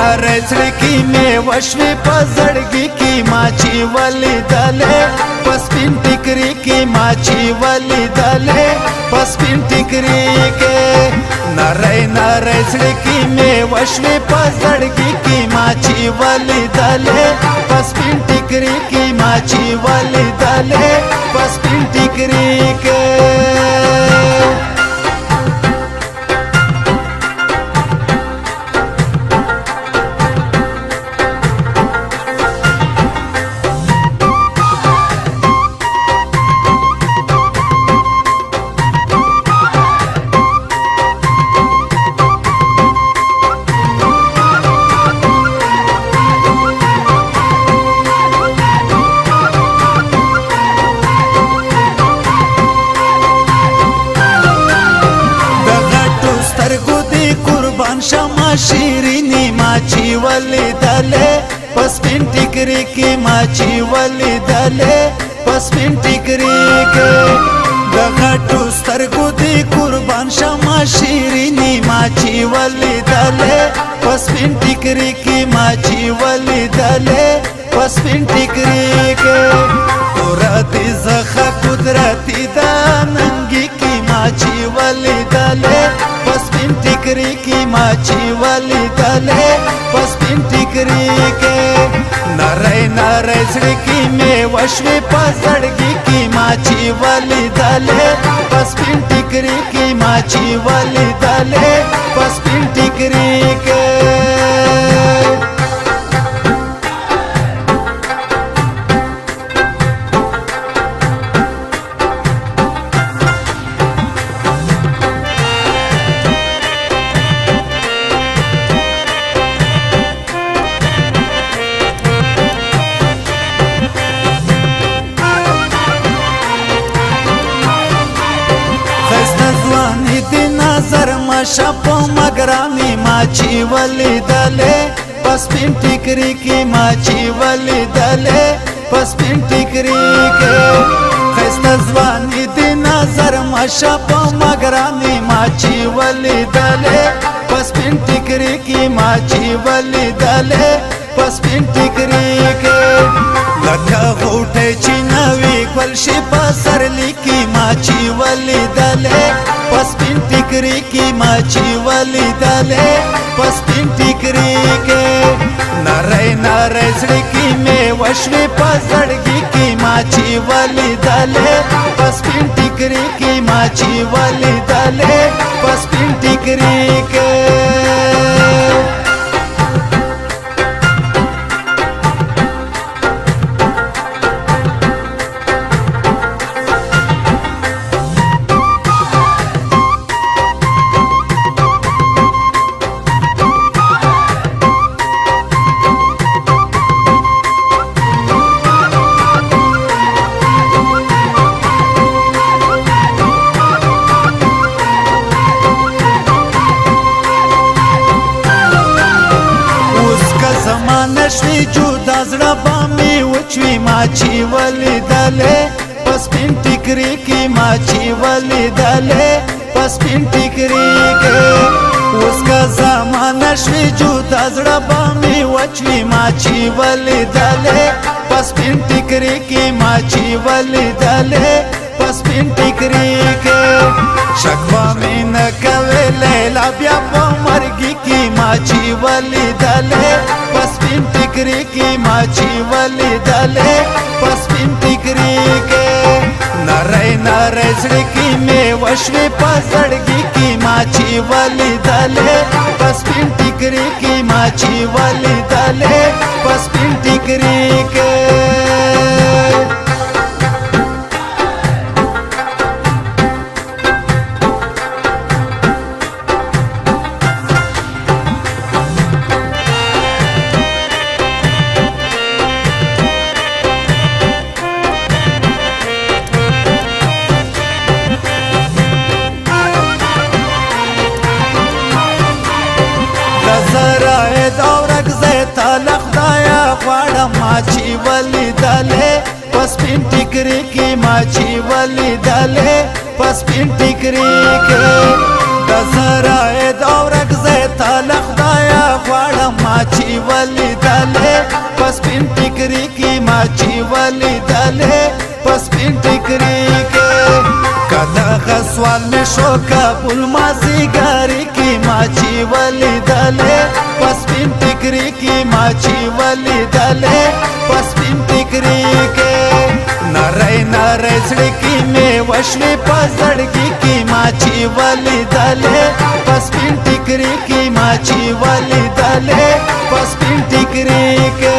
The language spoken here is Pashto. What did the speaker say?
نری زړه کې مې وشوې په زړګي کې ما چې ولیدلې په سپین ټیکري کې ما چې ولیدلې په سپین ټیکري کې نری نری زړه کې مې وشوې په زړګي کې ما چې ولیدلې په سپین ټیکري کې ما چې ولیدلې په سپین ټیکري کې شما شیرینی ما چې ولیدلې په سپین ټیکري کې ما چې ولیدلې په سپین ټیکري کې د غټو سترګو دې قربان شما شیرینی ما چې ولیدلې په سپین ټیکري کې ما چې ولیدلې په سپین ټیکري کې قدرتي زخه قدرتي د ننګي کې ما چې ولیدلې په سپین ټیکري کې ما چې ولیدلې په سپین ټیکري کې نری نری زړه کې مې وشوې په زړګي کې ما چې ولیدلې په سپین ټیکري کې ما چې ولیدلې په سپین ټیکري کې شپو مگرانی ما چې ولیدلې په سپین ټیکري کې ما چې ولیدلې په سپین ټیکري کې ښایسته ځواني د نظر ما شپو مگرانی ما چې ولیدلې په سپین ټیکري کې ما چې ولیدلې په سپین ټیکري کې لکه غوټۍ چې نوي ګل شي په سرلي کې ما چې ولیدلې په سپین ټیکري کې ما چې ولیدلې په سپین ټیکري کې نری نری زړه کې مې وشوې په زړګي کې ما چې ولیدلې په سپین ټیکري کې ما چې ولیدلې په سپین ټیکري کې شوی جدا زړه به مې وچوي ما چې ولیدلې په سپین ټیکري کې ما چې ولیدلې په سپین ټیکري کې اوس که زمانه شوی جدا زړه به مې وچوي ما چې ولیدلې په سپین ټیکري کې ما چې ولیدلې په سپین ټیکري کې شکوه مې نه کوې لیلا بیا په مرګي کې ما چې ولیدلې په سپین ټیکري کې ما چې ولیدلې په سپین ټیکري کې نری نری زړه کې مې وشوې په زړګي کې ما چې ولیدلې په سپین ټیکري کې ما چې ولیدلې په سپین ټیکري کې ما چې ولیدلې په سپین ټیکري کې ما چې ولیدلې په سپین ټیکري کې د سرای د اورک زه تا له خدایه غواړم ما माची वली दले पसपिन टिकरी की माची वली दले पसपिन टिकरी के कदा सवाल में शो कबूल माजी गारी की माची वली दले पसपिन टिकरी की माची वली दले पसपिन टिकरी के नरे नरे सड़की में वशवी पसड़की की माची वली दले पसपिन टिकरी की माची वली दले पसपिन टिकरी के